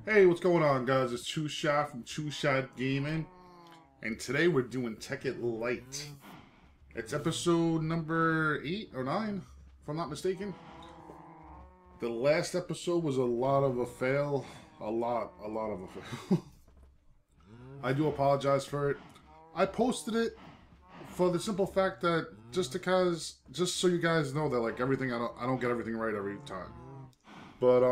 Hey, what's going on, guys? It's Shot from TwoshotsGaming, and today we're doing Tekkit Lite. It's episode number 8 or 9, if I'm not mistaken. The last episode was a lot of a fail. A lot of a fail. I do apologize for it. I posted it for the simple fact that just so you guys know that like everything I don't get everything right every time. But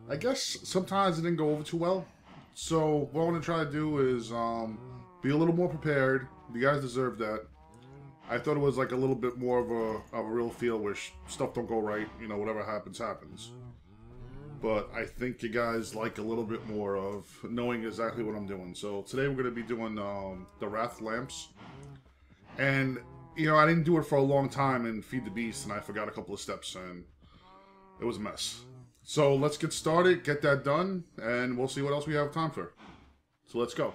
I guess sometimes it didn't go over too well. So what I want to try to do is be a little more prepared. You guys deserve that. I thought it was like a little bit more of a real feel where stuff don't go right. You know, whatever happens, happens. But I think you guys like a little bit more of knowing exactly what I'm doing. So today we're going to be doing the Wrath Lamps. And, you know, I didn't do it for a long time in Feed the Beast, and I forgot a couple of steps, and it was a mess. So let's get started, get that done, and we'll see what else we have time for. So let's go.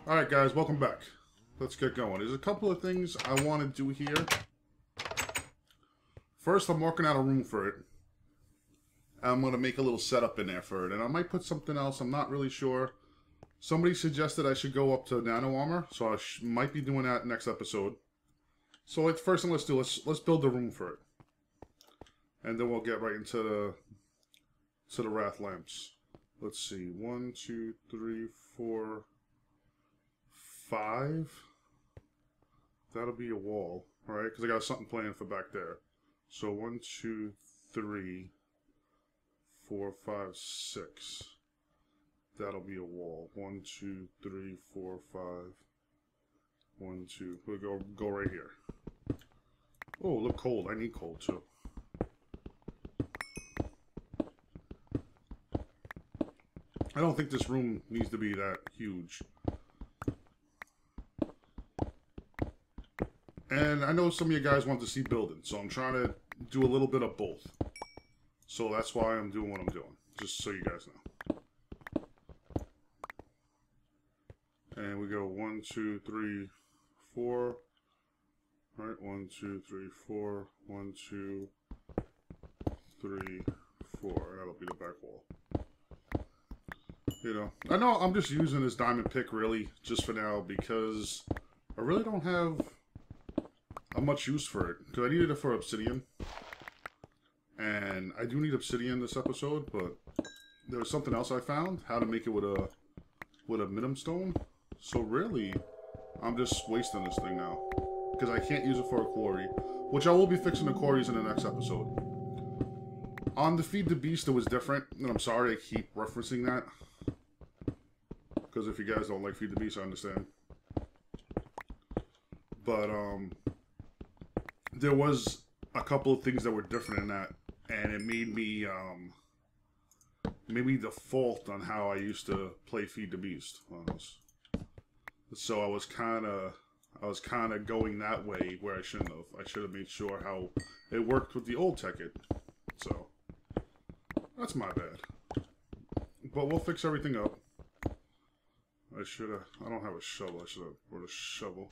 Alright guys, welcome back. Let's get going. There's a couple of things I want to do here. First, I'm marking out a room for it. I'm going to make a little setup in there for it, and I might put something else, I'm not really sure. Somebody suggested I should go up to nano armor, so I might be doing that next episode. So first thing let's build the room for it, and then we'll get right into the Wrath Lamps. Let's see, 1, 2, 3, 4, 5. That'll be a wall, right? Because I got something planned for back there. So 1, 2, 3, 4, 5, 6. That'll be a wall. 1, 2, 3, 4, 5. 1, 2. We'll go right here. Oh, look, cold. I need cold too. I don't think this room needs to be that huge. And I know some of you guys want to see building, so I'm trying to do a little bit of both. So that's why I'm doing what I'm doing, just so you guys know. And we go 1, 2, 3, 4. All right, 1, 2, 3, 4. 1, 2, 3, 4. That'll be the back wall. You know, I know I'm just using this diamond pick really just for now because I really don't have much use for it. Because I needed it for obsidian, and I do need obsidian this episode. But there was something else I found: how to make it with a minimum stone. So really, I'm just wasting this thing now. Because I can't use it for a quarry. Which I will be fixing the quarries in the next episode. On the Feed the Beast, it was different. And I'm sorry I keep referencing that. Because if you guys don't like Feed the Beast, I understand. But, there was a couple of things that were different in that. And it made me default on how I used to play Feed the Beast on this. So I was kind of going that way where I shouldn't have. I should have made sure how it worked with the old Tekkit. So that's my bad. But we'll fix everything up. I don't have a shovel. I should have brought a shovel.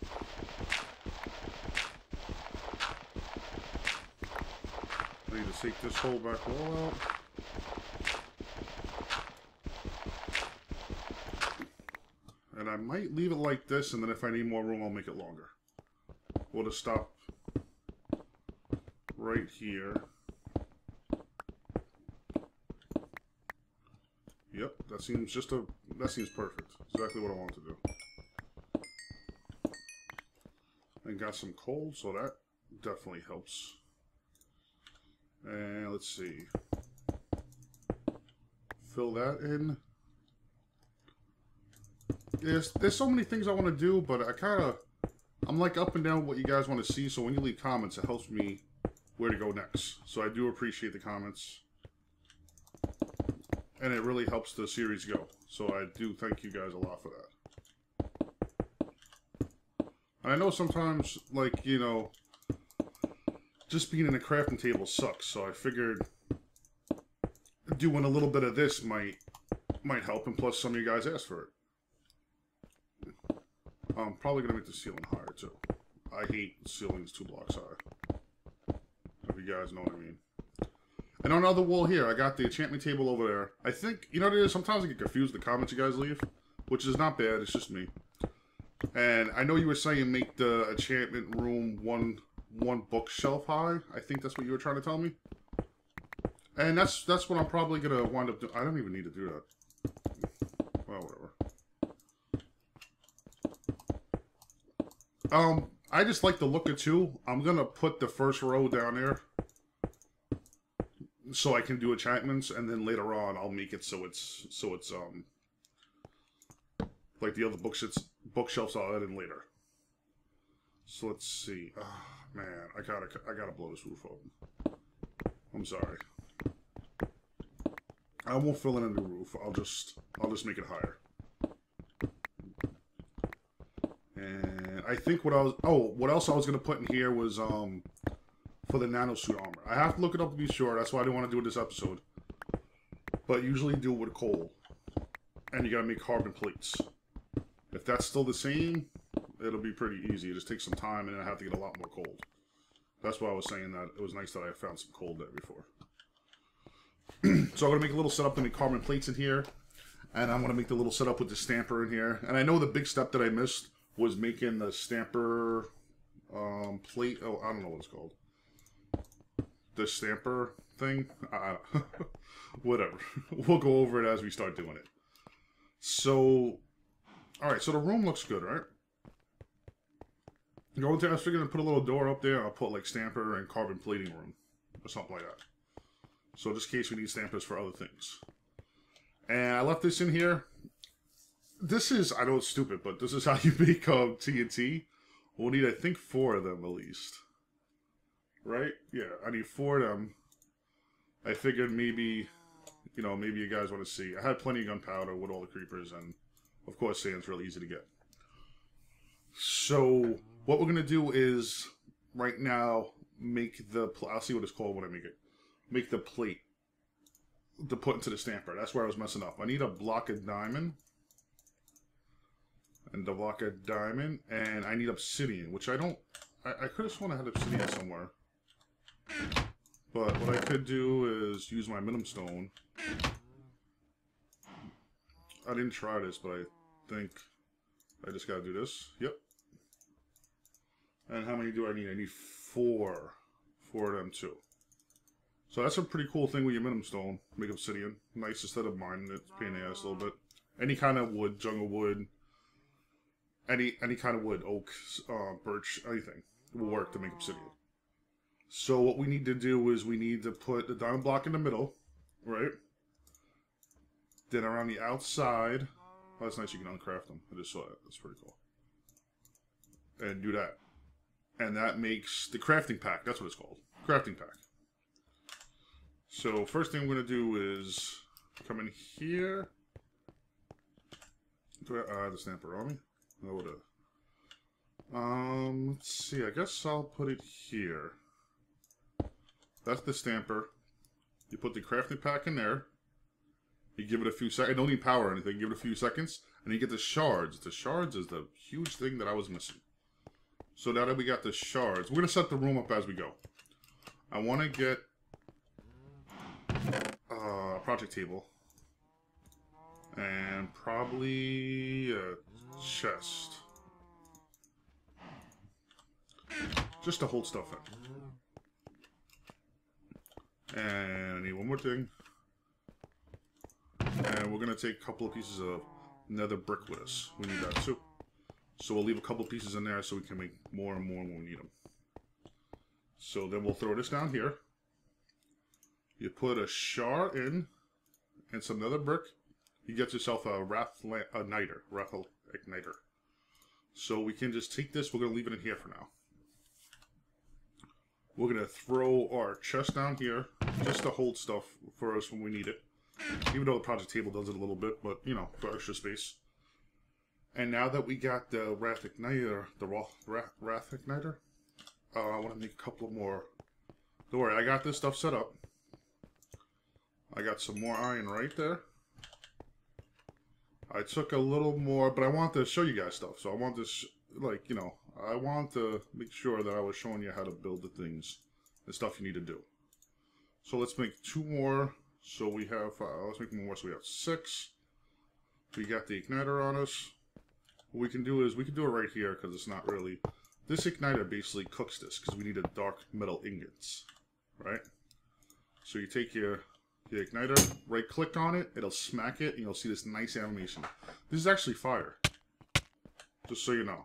I need to take this whole back wall out. And I might leave it like this, and then if I need more room, I'll make it longer. We'll just stop right here. Yep, that seems perfect. Exactly what I want to do. And got some coal, so that definitely helps. And let's see. Fill that in. There's so many things I want to do, but I'm like up and down what you guys want to see, so when you leave comments, it helps me where to go next. So I do appreciate the comments. And it really helps the series go. So I do thank you guys a lot for that. And I know sometimes, like, you know, just being in a crafting table sucks, so I figured doing a little bit of this might help, and plus some of you guys asked for it. I'm probably going to make the ceiling higher, too. I hate ceilings 2 blocks high. If you guys know what I mean. And on the other wall here, I got the enchantment table over there. I think, you know what it is? Sometimes I get confused with the comments you guys leave. Which is not bad, it's just me. And I know you were saying make the enchantment room one bookshelf high. I think that's what you were trying to tell me. And that's what I'm probably going to wind up doing. I don't even need to do that. Well, whatever. I just like the look of 2. I'm going to put the first row down there. So I can do enchantments. And then later on, I'll make it so it's like the other bookshelves I'll add in later. So let's see. Oh, man, I gotta blow this roof open. I'm sorry. I won't fill in a new roof. I'll just make it higher. And I think what else I was gonna put in here was for the nanosuit armor. I have to look it up to be sure. That's why I didn't want to do it this episode. But usually do it with coal, and you gotta make carbon plates. If that's still the same, it'll be pretty easy. It just takes some time, and then I have to get a lot more coal. That's why I was saying that it was nice that I found some coal there before. So I'm going to make a little setup to make carbon plates in here. And I'm going to make the little setup with the stamper in here. And I know the big step that I missed was making the stamper plate. Oh, I don't know what it's called. The stamper thing. Whatever. We'll go over it as we start doing it. So... Alright, so the room looks good, right? I was figuring to put a little door up there. I'll put like stamper and carbon plating room. Or something like that. So just in case we need stampers for other things. And I left this in here. This is, I know it's stupid, but this is how you make TNT. We'll need, I think, 4 of them at least. Right? Yeah, I need 4 of them. I figured maybe, you know, maybe you guys want to see. I had plenty of gunpowder with all the creepers, and of course, sand's really easy to get. So, what we're going to do is, right now, make the... I'll see what it's called when I make it. Make the plate to put into the stamper. That's where I was messing up. I need a block of diamond. And a block of diamond. And I need obsidian, which I don't... I could have sworn I had obsidian somewhere. But what I could do is use my minimum stone. I didn't try this, but I think I just gotta do this. Yep. And how many do I need? I need 4. 4 of them too. So that's a pretty cool thing with your minimum stone. Make obsidian. Nice instead of mining it. Pain in the ass a little bit. Any kind of wood, jungle wood, any kind of wood, oak, birch, anything will work to make obsidian. So what we need to do is we need to put the diamond block in the middle, right? Then around the outside, oh, that's nice, you can uncraft them. I just saw that. That's pretty cool. And do that. And that makes the crafting pack. That's what it's called. Crafting pack. So first thing I'm going to do is come in here. Do I have the stamper on me? No, what let's see. I guess I'll put it here. That's the stamper. You put the crafting pack in there. You give it a few seconds. I don't need power or anything. Give it a few seconds. And you get the shards. The shards is the huge thing that I was missing. So now that we got the shards, we're going to set the room up as we go. I want to get a project table. And probably a chest. Just to hold stuff in. And I need one more thing. And we're going to take a couple of pieces of nether brick with us. We need that too. So we'll leave a couple of pieces in there so we can make more and more when we need them. So then we'll throw this down here. You put a shard in and some nether brick. You get yourself a igniter. So we can just take this. We're going to leave it in here for now. We're going to throw our chest down here just to hold stuff for us when we need it. Even though the project table does it a little bit, but, you know, for extra space. And now that we got the Wrath Igniter, I want to make a couple more. Don't worry, I got this stuff set up. I got some more iron right there. I took a little more, but I want to show you guys stuff. So I want this, like, you know, I want to make sure that I was showing you how to build the things, the stuff you need to do. So let's make 2 more. So we have, let's make more. So we have 6. We got the igniter on us. What we can do is, we can do it right here because it's not really, this igniter basically cooks this because we need a dark metal ingots, right? So you take your igniter, right click on it, it'll smack it, and you'll see this nice animation. This is actually fire. Just so you know.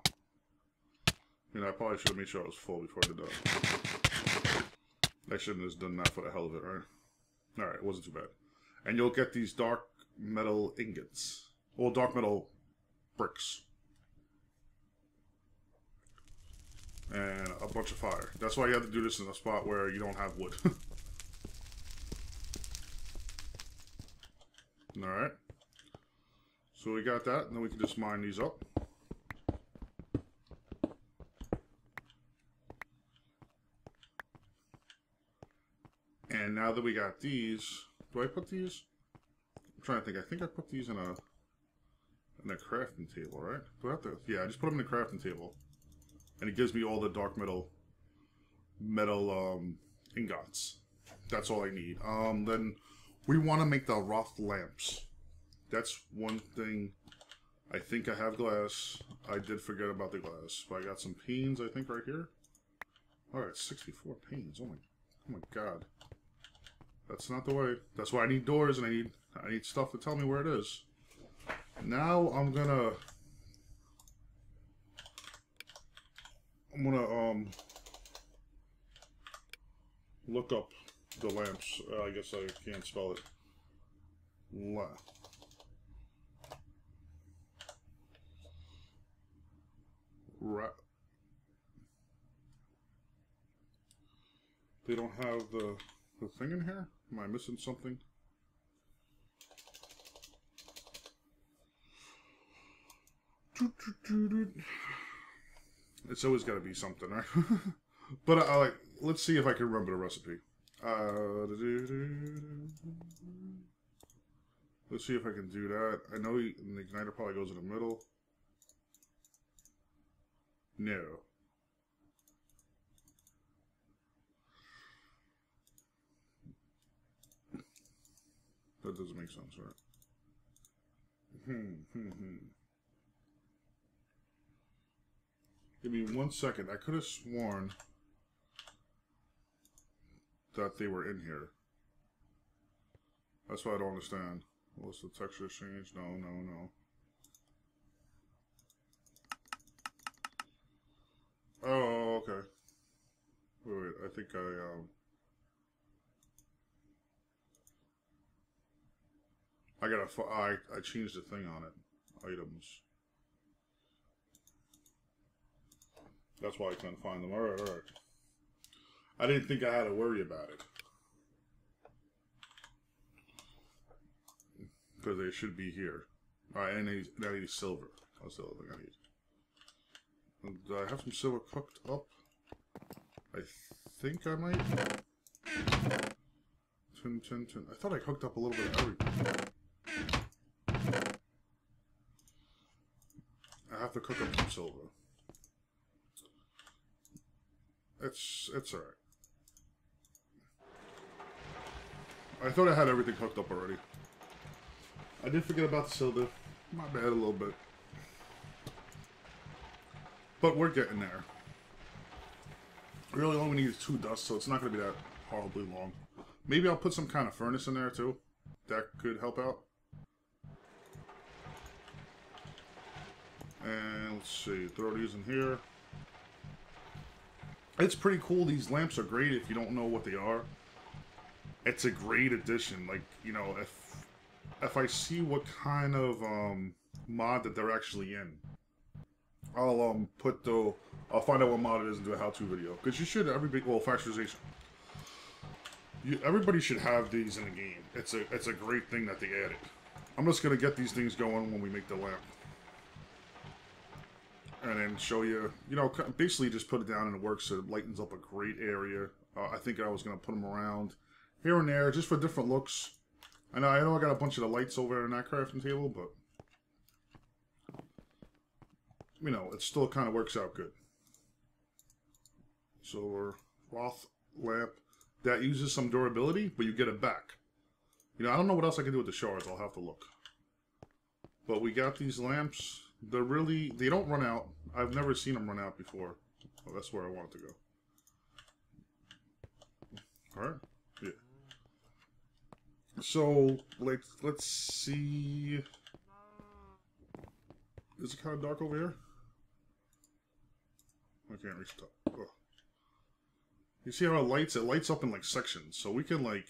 You know, I probably should have made sure I was full before I did that. I shouldn't have done that for the hell of it, right? Alright, it wasn't too bad. And you'll get these dark metal ingots. Well, dark metal bricks. And a bunch of fire. That's why you have to do this in a spot where you don't have wood. Alright. So we got that, and then we can just mine these up. And now that we got these, do I put these? I'm trying to think. I think I put these in a crafting table, right? Do I have to? Yeah, I just put them in the crafting table. And it gives me all the dark metal ingots. That's all I need. Then we want to make the rough lamps. That's one thing. I think I have glass. I did forget about the glass, but I got some panes, I think, right here. All right, 64 panes. Oh my god. That's not the way. That's why I need doors, and I need stuff to tell me where it is. Now I'm gonna look up the lamps. I guess I can't spell it. They don't have the thing in here? Am I missing something? It's always got to be something, right? But I like. Let's see if I can remember the recipe. Let's see if I can do that. I know the igniter probably goes in the middle. No. That doesn't make sense, right? Give me 1 second. I could have sworn that they were in here. That's why I don't understand. What's the texture change? No. Oh, okay. Wait, I think I changed the thing on it. Items. That's why I couldn't find them. Alright. I didn't think I had to worry about it. Because they should be here. Alright, and I need silver. That's the other thing I need. Do I have some silver cooked up? I think I might. 10. I thought I cooked up a little bit of everything. I have to cook up some silver. It's alright. I thought I had everything hooked up already. I did forget about the silver. My bad a little bit. But we're getting there. Really all we need is 2 dust, so it's not going to be that horribly long. Maybe I'll put some kind of furnace in there too. That could help out. And let's see, throw these in here. It's pretty cool. These lamps are great if you don't know what they are. It's a great addition. Like, you know, if I see what kind of mod that they're actually in, I'll I'll find out what mod it is and do a how-to video. Because you should, well, factorization. Everybody should have these in the game. It's a great thing that they added. I'm just gonna get these things going when we make the lamp. And then show you, you know, basically just put it down and it works. So it lightens up a great area. I think I was going to put them around here and there just for different looks. I know I got a bunch of the lights over in that crafting table, but you know, it still kind of works out good. So, Roth lamp. That uses some durability, but you get it back. You know, I don't know what else I can do with the shards. I'll have to look. But we got these lamps. They're really... They don't run out. I've never seen them run out before. Well, that's where I want it to go. Alright. Yeah. So, let's see... Is it kind of dark over here? I can't reach the top. Ugh. You see how it lights up in like sections. So we can like,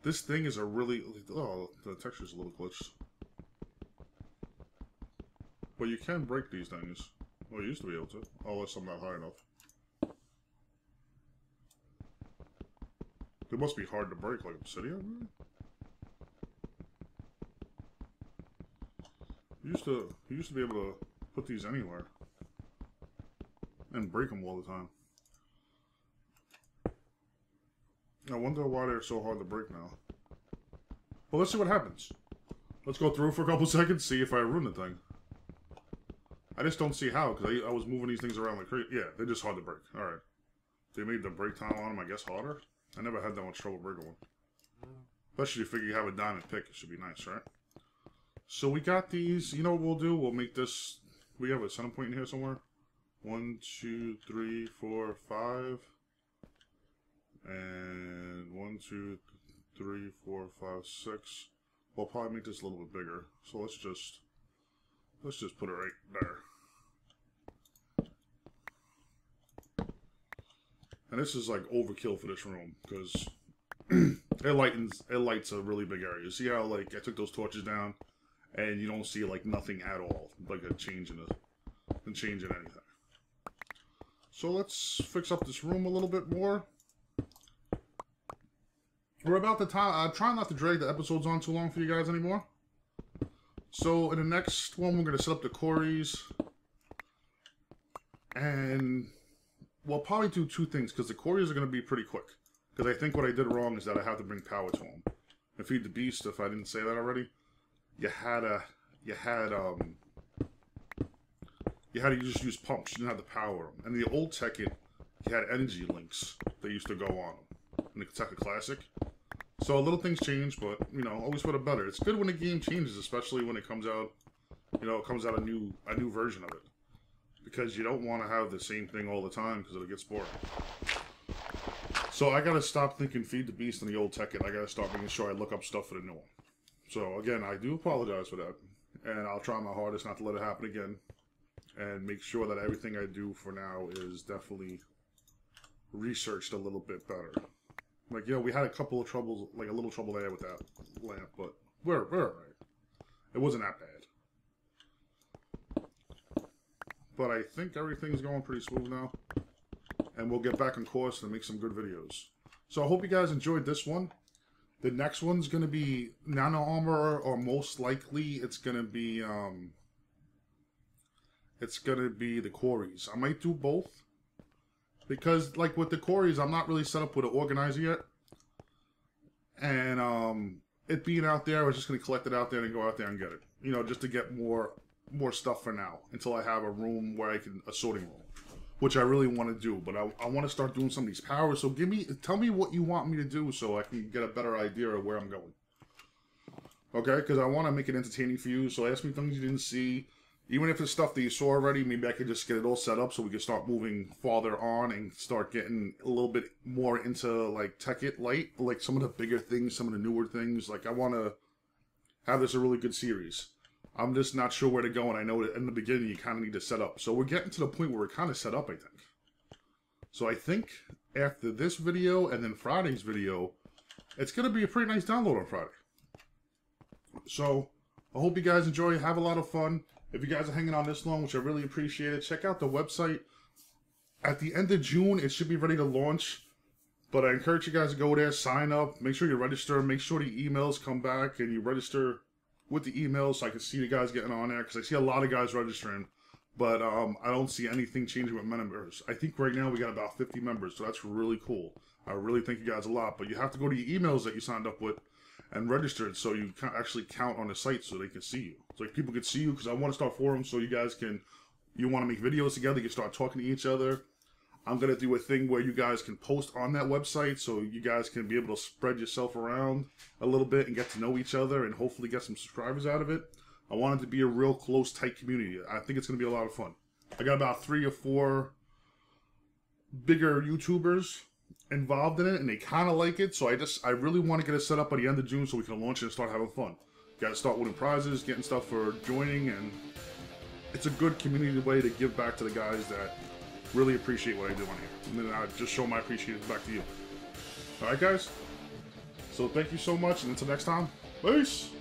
this thing is a really, oh, the texture's a little glitched. But you can break these things. Well, you used to be able to, unless I'm not high enough. They must be hard to break, like obsidian. You used to be able to put these anywhere and break them all the time. I wonder why they're so hard to break now. Well, let's see what happens. Let's go through for a couple seconds, see if I ruin the thing. I just don't see how, because I was moving these things around like crazy. Yeah, they're just hard to break. Alright. They made the break time on them, I guess, harder. I never had that much trouble breaking one. Especially if you have a diamond pick, it should be nice, right? So we got these. You know what we'll do? We'll make this... We have a center point in here somewhere. 1, 2, 3, 4, 5... And 1, 2, 3, 4, 5, 6. We'll probably make this a little bit bigger. So let's just put it right there. And this is like overkill for this room because it lights a really big area. You see how like I took those torches down, and you don't see like nothing at all, like a change in anything. So let's fix up this room a little bit more. We're about the time. I'm trying not to drag the episodes on too long for you guys anymore. So in the next one, we're going to set up the quarries. And we'll probably do 2 things, because the quarries are going to be pretty quick. Because I think what I did wrong is that I have to bring power to them. And feed the beast, if I didn't say that already, you had to just use pumps. You didn't have to power them. And the old Tekkit, you had energy links that used to go on them. In the Tekkit Classic. So little things change, but, you know, always for the better. It's good when a game changes, especially when it comes out, you know, it comes out a new version of it. Because you don't want to have the same thing all the time, because it'll get boring. So I gotta stop thinking feed the beast in the old Tekkit. I gotta start making sure I look up stuff for the new one. So again, I do apologize for that. And I'll try my hardest not to let it happen again. And make sure that everything I do for now is definitely researched a little bit better. Like, you know, we had a couple of troubles, like a little trouble there with that lamp, but we're alright. It wasn't that bad. But I think everything's going pretty smooth now. And we'll get back on course and make some good videos. So I hope you guys enjoyed this one. The next one's going to be nano armor, or most likely it's going to be the quarries. I might do both. Because, like, with the quarries, I'm not really set up with an organizer yet. And, it being out there, I was just going to collect it out there and go out there and get it. You know, just to get more stuff for now. Until I have a room where I can, a sorting room. Which I really want to do. But I want to start doing some of these powers. So tell me what you want me to do so I can get a better idea of where I'm going. Okay? Because I want to make it entertaining for you. So ask me things you didn't see. Even if it's stuff that you saw already, maybe I could just get it all set up so we can start moving farther on and start getting a little bit more into, like, Tekkit Lite. Like, some of the bigger things, some of the newer things. Like, I want to have this a really good series. I'm just not sure where to go, and I know that in the beginning you kind of need to set up. So we're getting to the point where we're kind of set up, I think. So I think after this video and then Friday's video, it's going to be a pretty nice download on Friday. So I hope you guys enjoy, have a lot of fun. If you guys are hanging on this long, which I really appreciate it, check out the website. At the end of June, it should be ready to launch. But I encourage you guys to go there, sign up, make sure you register, make sure the emails come back, and you register with the emails so I can see the guys getting on there. Because I see a lot of guys registering, but I don't see anything changing with members. I think right now we got about 50 members, so that's really cool. I really thank you guys a lot. But you have to go to your emails that you signed up with and registered so you can actually count on the site so they can see you. So like people can see you, because I want to start forums so you guys can, you want to make videos together, you can start talking to each other. I'm going to do a thing where you guys can post on that website so you guys can be able to spread yourself around a little bit and get to know each other and hopefully get some subscribers out of it. I want it to be a real close, tight community. I think it's going to be a lot of fun. I got about 3 or 4 bigger YouTubers involved in it, and they kind of like it, so I really want to get it set up by the end of June so we can launch it and start having fun. Got to start winning prizes, getting stuff for joining, and it's a good community way to give back to the guys that really appreciate what I do on here. And then I just show my appreciation back to you. Alright guys? So thank you so much, and until next time, peace!